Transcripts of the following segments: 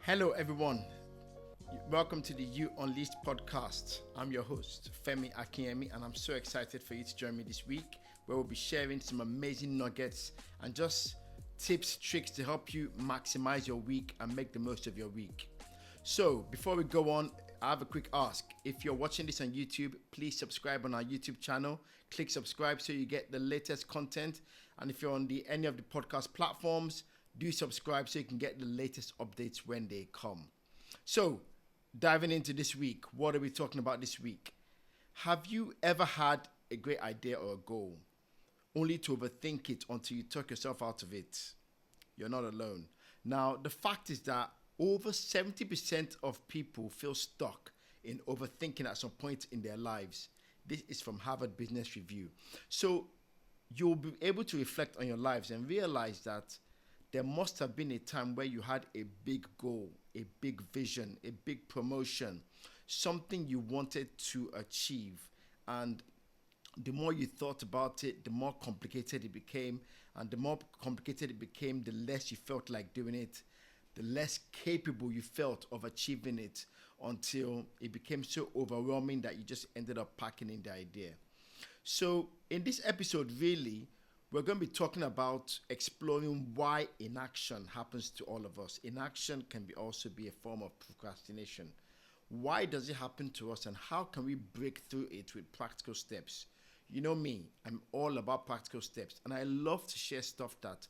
Hello, everyone. Welcome to the You Unleashed podcast. I'm your host, Femi Akinyemi, and I'm so excited for you to join me this week, where we'll be sharing some amazing nuggets and just tips, tricks to help you maximize your week and make the most of your week. So, before we go on, I have a quick ask. If you're watching this on YouTube, please subscribe on our YouTube channel. Click subscribe so you get the latest content. And if you're on any of the podcast platforms, do subscribe so you can get the latest updates when they come. So, diving into this week, what are we talking about this week? Have you ever had a great idea or a goal, only to overthink it until you talk yourself out of it? You're not alone. Now, the fact is that over 70% of people feel stuck in overthinking at some point in their lives. This is from Harvard Business Review. So you'll be able to reflect on your lives and realize that there must have been a time where you had a big goal, a big vision, a big promotion, something you wanted to achieve. And the more you thought about it, the more complicated it became. And the more complicated it became, the less you felt like doing it, the less capable you felt of achieving it, until it became so overwhelming that you just ended up packing in the idea. So in this episode, really, we're going to be talking about exploring why inaction happens to all of us. Inaction can also be a form of procrastination. Why does it happen to us, and how can we break through it with practical steps? You know me, I'm all about practical steps, and I love to share stuff that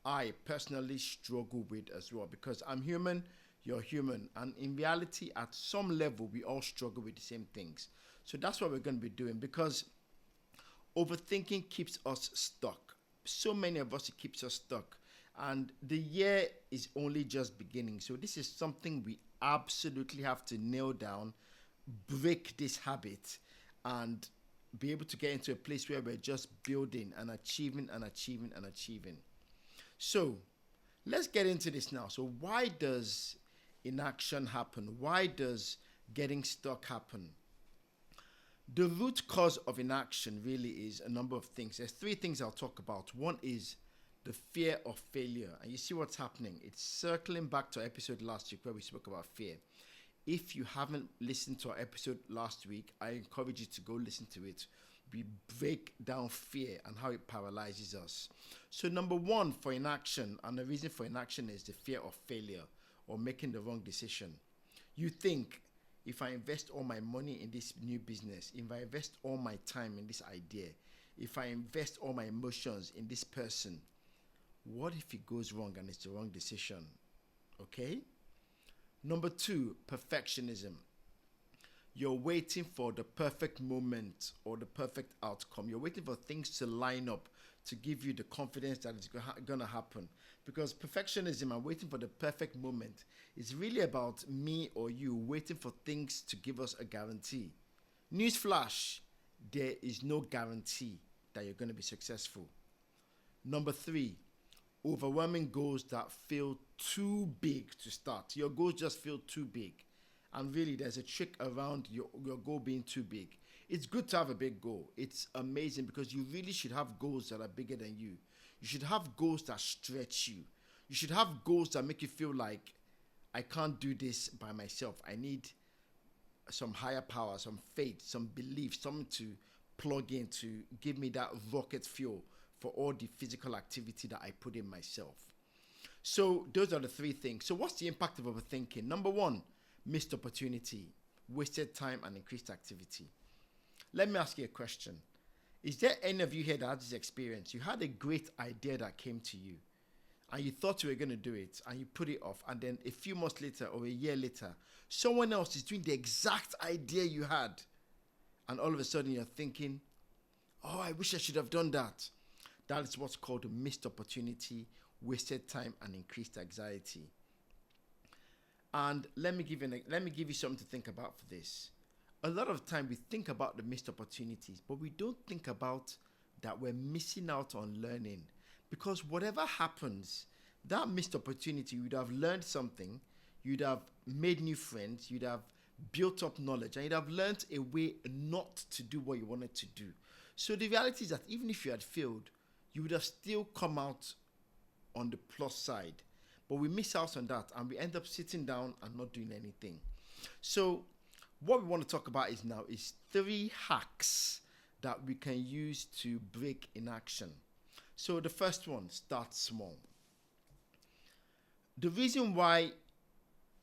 I personally struggle with as well, because I'm human, you're human, and in reality, at some level, we all struggle with the same things. So that's what we're going to be doing, because overthinking keeps us stuck. So many of us, it keeps us stuck. And the year is only just beginning. So this is something we absolutely have to nail down, break this habit, and be able to get into a place where we're just building and achieving and achieving and achieving. So let's get into this now. So why does inaction happen? Why does getting stuck happen? The root cause of inaction really is a number of things. There's three things I'll talk about. One is the fear of failure. And you see what's happening. It's circling back to our episode last week where we spoke about fear. If you haven't listened to our episode last week, I encourage you to go listen to it. We break down fear and how it paralyzes us. So number one for inaction, and the reason for inaction, is the fear of failure or making the wrong decision. You think, if I invest all my money in this new business, if I invest all my time in this idea, if I invest all my emotions in this person, what if it goes wrong and it's the wrong decision? Okay? Number two, perfectionism. You're waiting for the perfect moment or the perfect outcome. You're waiting for things to line up to give you the confidence that it's going to happen. Because perfectionism and waiting for the perfect moment is really about me or you waiting for things to give us a guarantee. Newsflash, there is no guarantee that you're going to be successful. Number three, overwhelming goals that feel too big to start. Your goals just feel too big. And really, there's a trick around your goal being too big. It's good to have a big goal. It's amazing because you really should have goals that are bigger than you. You should have goals that stretch you. You should have goals that make you feel like, I can't do this by myself. I need some higher power, some faith, some belief, something to plug in to give me that rocket fuel for all the physical activity that I put in myself. So those are the three things. So what's the impact of overthinking? Number one, missed opportunity, wasted time, and increased activity. Let me ask you a question. Is there any of you here that had this experience? You had a great idea that came to you, and you thought you were going to do it, and you put it off, and then a few months later or a year later, someone else is doing the exact idea you had, and all of a sudden you're thinking, oh, I wish I should have done that. That is what's called a missed opportunity, wasted time, and increased anxiety. And let me give you something to think about for this. A lot of time we think about the missed opportunities, but we don't think about that we're missing out on learning. Because whatever happens, that missed opportunity, you'd have learned something, you'd have made new friends, you'd have built up knowledge, and you'd have learned a way not to do what you wanted to do. So the reality is that even if you had failed, you would have still come out on the plus side. But we miss out on that and we end up sitting down and not doing anything. So what we want to talk about is 3 hacks that we can use to break inaction. So the first one, start small. The reason why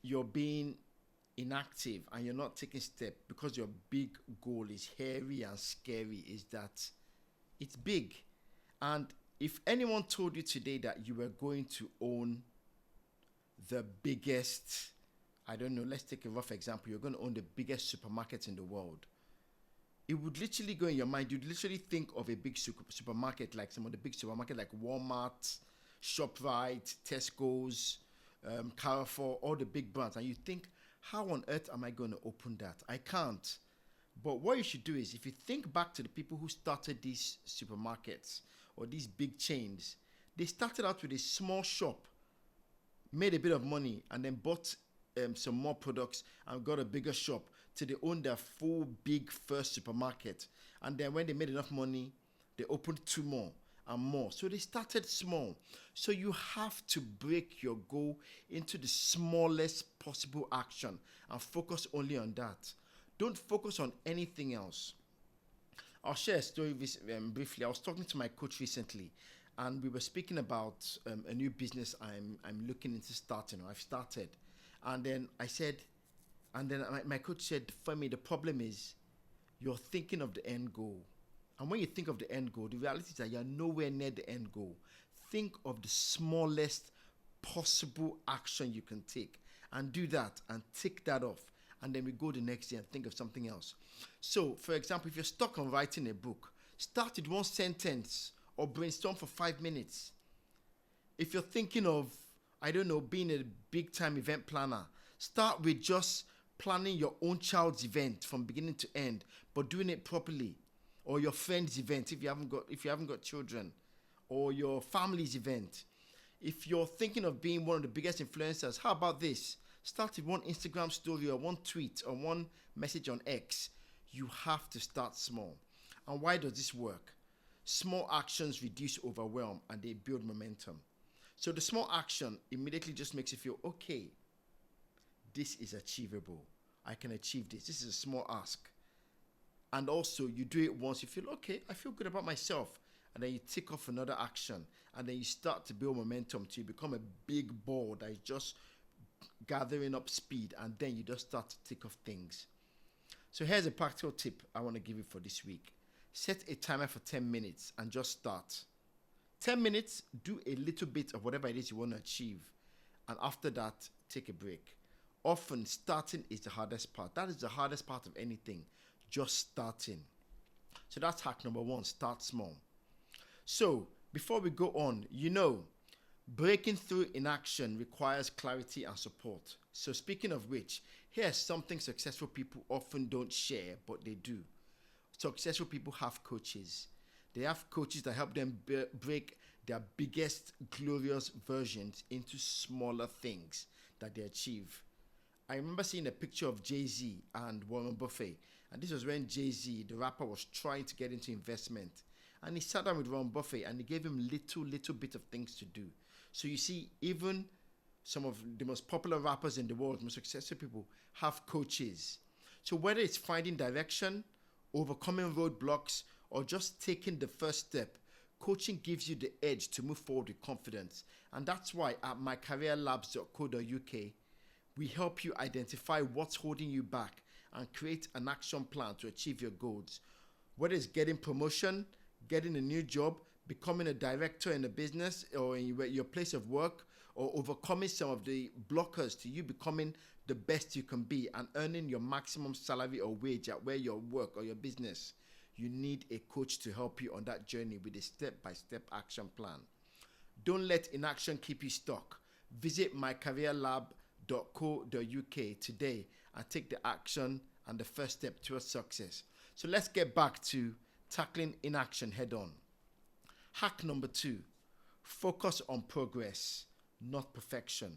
you're being inactive and you're not taking steps because your big goal is hairy and scary is that it's big. And if anyone told you today that you were going to own the biggest, I don't know, let's take a rough example, you're going to own the biggest supermarket in the world, it would literally go in your mind. You'd literally think of a big supermarket, like some of the big supermarkets like Walmart, ShopRite, Tesco's, Carrefour, all the big brands, and you think, how on earth am I going to open that? I can't. But what you should do is, if you think back to the people who started these supermarkets or these big chains, they started out with a small shop, made a bit of money, and then bought some more products and got a bigger shop till they owned their full big first supermarket. And then when they made enough money, they opened 2 more and more. So they started small. So you have to break your goal into the smallest possible action and focus only on that. Don't focus on anything else. I'll share a story briefly. I was talking to my coach recently, and we were speaking about a new business I'm looking into starting, or I've started. And then I said, my coach said, Femi, the problem is you're thinking of the end goal. And when you think of the end goal, the reality is that you're nowhere near the end goal. Think of the smallest possible action you can take and do that and tick that off. And then we go the next day and think of something else. So, for example, if you're stuck on writing a book, start with 1 sentence or brainstorm for 5 minutes. If you're thinking of, I don't know, being a big time event planner, start with just planning your own child's event from beginning to end, but doing it properly. Or your friend's event if you haven't got children, or your family's event. If you're thinking of being one of the biggest influencers, how about this? Start with 1 Instagram story or 1 tweet or 1 message on X. You have to start small. And why does this work? Small actions reduce overwhelm and they build momentum. So the small action immediately just makes you feel, okay, this is achievable. I can achieve this. This is a small ask. And also you do it once, you feel, okay, I feel good about myself. And then you tick off another action. And then you start to build momentum till you become a big ball that is just gathering up speed. And then you just start to tick off things. So here's a practical tip I want to give you for this week. Set a timer for 10 minutes and just start. 10 minutes, do a little bit of whatever it is you want to achieve. And after that, take a break. Often starting is the hardest part. That is the hardest part of anything. Just starting. So that's hack number 1, start small. So before we go on, breaking through inaction requires clarity and support. So speaking of which, here's something successful people often don't share, but they do. Successful people have coaches. They have coaches that help them break their biggest glorious versions into smaller things that they achieve. I remember seeing a picture of Jay-Z and Warren Buffett. And this was when Jay-Z, the rapper, was trying to get into investment. And he sat down with Warren Buffett and he gave him little bit of things to do. So you see, even some of the most popular rappers in the world, most successful people, have coaches. So whether it's finding direction, overcoming roadblocks, or just taking the first step, coaching gives you the edge to move forward with confidence. And that's why at mycareerlabs.co.uk, we help you identify what's holding you back and create an action plan to achieve your goals. Whether it's getting promotion, getting a new job, becoming a director in a business or in your place of work, or overcoming some of the blockers to you becoming the best you can be and earning your maximum salary or wage at where your work or your business, you need a coach to help you on that journey with a step-by-step action plan. Don't let inaction keep you stuck. Visit mycareerlab.co.uk today and take the action and the first step towards success. So let's get back to tackling inaction head on. Hack number 2, focus on progress, not perfection.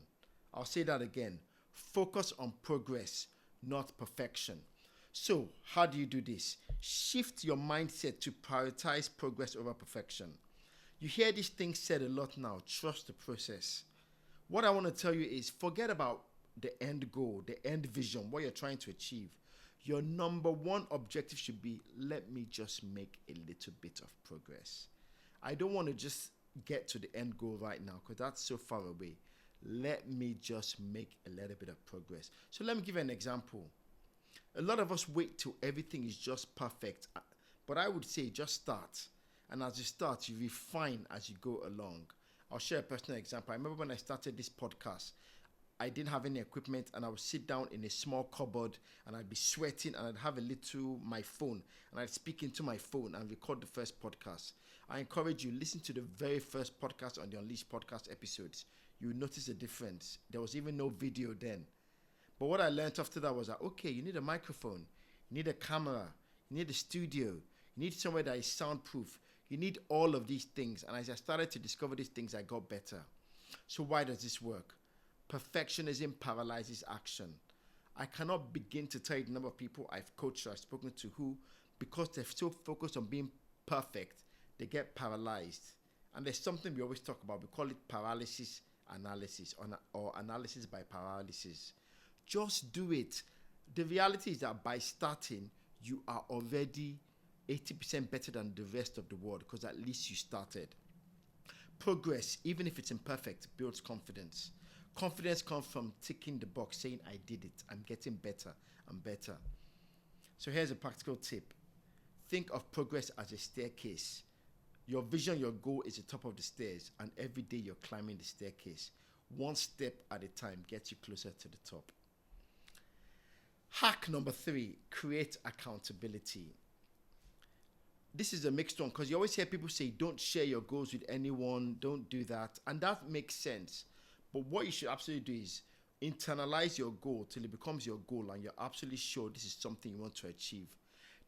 I'll say that again. Focus on progress, not perfection. So how do you do this? Shift your mindset to prioritize progress over perfection. You hear these things said a lot now. Trust the process. What I want to tell you is forget about the end goal, the end vision, what you're trying to achieve. Your number one objective should be, let me just make a little bit of progress. I don't want to just get to the end goal right now because that's so far away. Let me just make a little bit of progress. So let me give you an example. A lot of us wait till everything is just perfect, but I would say just start. And as you start, you refine as you go along. I'll share a personal example. I remember when I started this podcast, I didn't have any equipment and I would sit down in a small cupboard and I'd be sweating and I'd have my phone and I'd speak into my phone and record the first podcast. I encourage you, listen to the very first podcast on the Unleashed podcast episodes. You will notice a difference. There was even no video then. But what I learned after that was that, okay, you need a microphone, you need a camera, you need a studio, you need somewhere that is soundproof. You need all of these things. And as I started to discover these things, I got better. So why does this work? Perfectionism paralyzes action. I cannot begin to tell you the number of people I've coached or I've spoken to who, because they're so focused on being perfect, they get paralyzed. And there's something we always talk about. We call it paralysis analysis or analysis by paralysis. Just do it. The reality is that by starting, you are already 80% better than the rest of the world because at least you started. Progress, even if it's imperfect, builds confidence. Confidence comes from ticking the box, saying, I did it. I'm getting better and better. So here's a practical tip. Think of progress as a staircase. Your vision, your goal is the top of the stairs, and every day you're climbing the staircase. One step at a time gets you closer to the top. Hack number 3, create accountability. This is a mixed one because you always hear people say, don't share your goals with anyone, don't do that. And that makes sense. But what you should absolutely do is internalize your goal till it becomes your goal and you're absolutely sure this is something you want to achieve.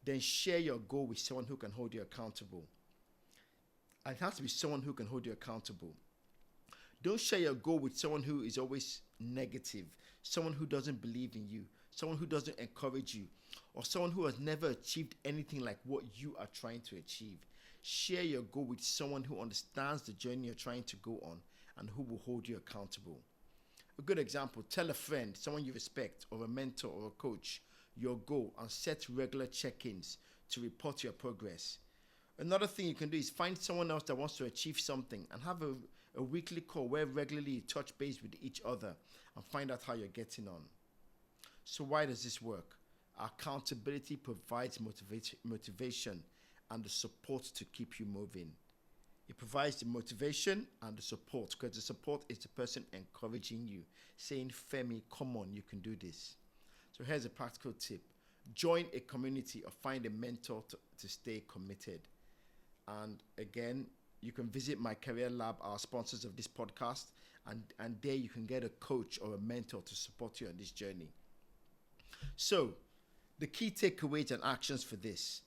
Then share your goal with someone who can hold you accountable. And it has to be someone who can hold you accountable. Don't share your goal with someone who is always negative, someone who doesn't believe in you, someone who doesn't encourage you, or someone who has never achieved anything like what you are trying to achieve. Share your goal with someone who understands the journey you're trying to go on and who will hold you accountable. A good example, tell a friend, someone you respect, or a mentor or a coach, your goal and set regular check-ins to report your progress. Another thing you can do is find someone else that wants to achieve something and have a weekly call where regularly you touch base with each other and find out how you're getting on. So why does this work? Accountability provides motivation and the support to keep you moving. It provides the motivation and the support because the support is the person encouraging you, saying, Femi, come on, you can do this. So here's a practical tip. Join a community or find a mentor to stay committed. And again, you can visit my career lab, our sponsors of this podcast, and there you can get a coach or a mentor to support you on this journey. So, the key takeaways and actions for this.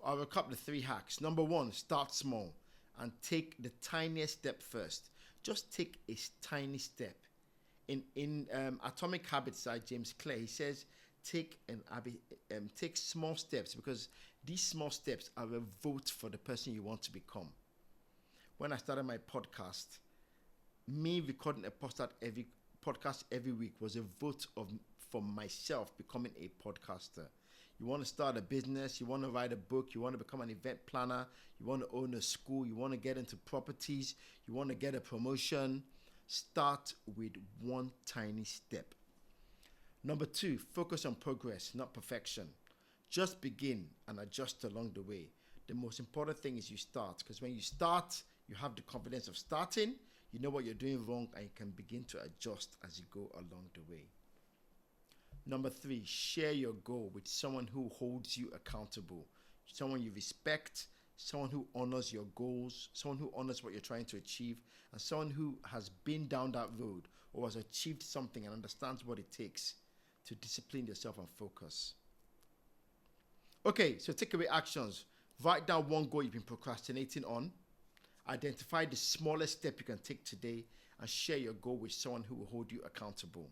I'll recap the 3 hacks. Number 1, start small and take the tiniest step first. Just take a tiny step. In Atomic Habits by James Clear, he says, take small steps because these small steps are a vote for the person you want to become. When I started my podcast, me recording a podcast every week was a vote for myself becoming a podcaster. You want to start a business, you want to write a book, you want to become an event planner, you want to own a school, you want to get into properties, you want to get a promotion. Start with one tiny step. Number 2, focus on progress, not perfection. Just begin and adjust along the way. The most important thing is you start, because when you start, you have the confidence of starting, you know what you're doing wrong, and you can begin to adjust as you go along the way. Number 3, share your goal with someone who holds you accountable, someone you respect, someone who honors your goals, someone who honors what you're trying to achieve, and someone who has been down that road or has achieved something and understands what it takes to discipline yourself and focus. Okay, so takeaway actions. Write down one goal you've been procrastinating on. Identify the smallest step you can take today and share your goal with someone who will hold you accountable.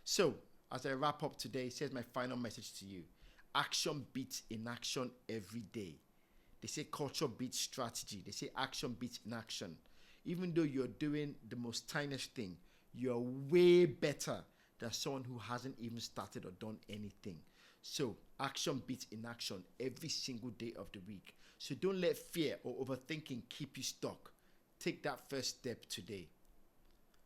So, as I wrap up today, here's my final message to you. Action beats inaction every day. They say culture beats strategy. They say action beats inaction. Even though you're doing the most tiniest thing, you're way better than someone who hasn't even started or done anything. So action beats inaction every single day of the week. So don't let fear or overthinking keep you stuck. Take that first step today.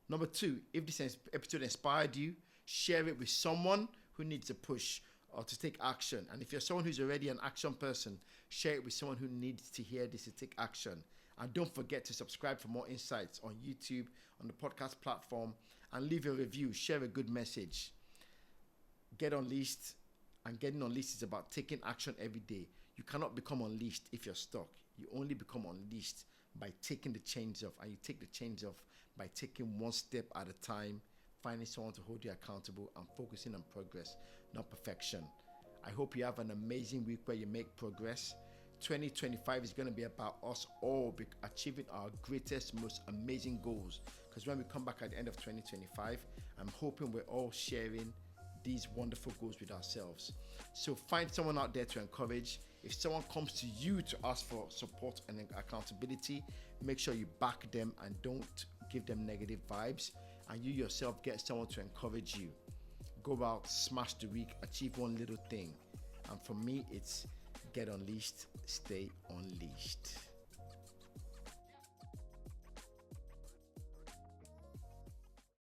Number 2, if this episode inspired you, share it with someone who needs a push or to take action. And if you're someone who's already an action person, share it with someone who needs to hear this to take action. And don't forget to subscribe for more insights on YouTube, on the podcast platform, and leave a review. Share a good message. Get unleashed, and getting unleashed is about taking action every day. You cannot become unleashed if you're stuck. You only become unleashed by taking the chains off, and you take the chains off by taking one step at a time, finding someone to hold you accountable, and focusing on progress, not perfection. I hope you have an amazing week where you make progress. 2025 is going to be about us all achieving our greatest, most amazing goals. Because when we come back at the end of 2025, I'm hoping we're all sharing these wonderful goals with ourselves. So find someone out there to encourage. If someone comes to you to ask for support and accountability, make sure you back them and don't give them negative vibes. And you yourself get someone to encourage you. Go out, smash the week, achieve one little thing. And for me, it's get unleashed, stay unleashed.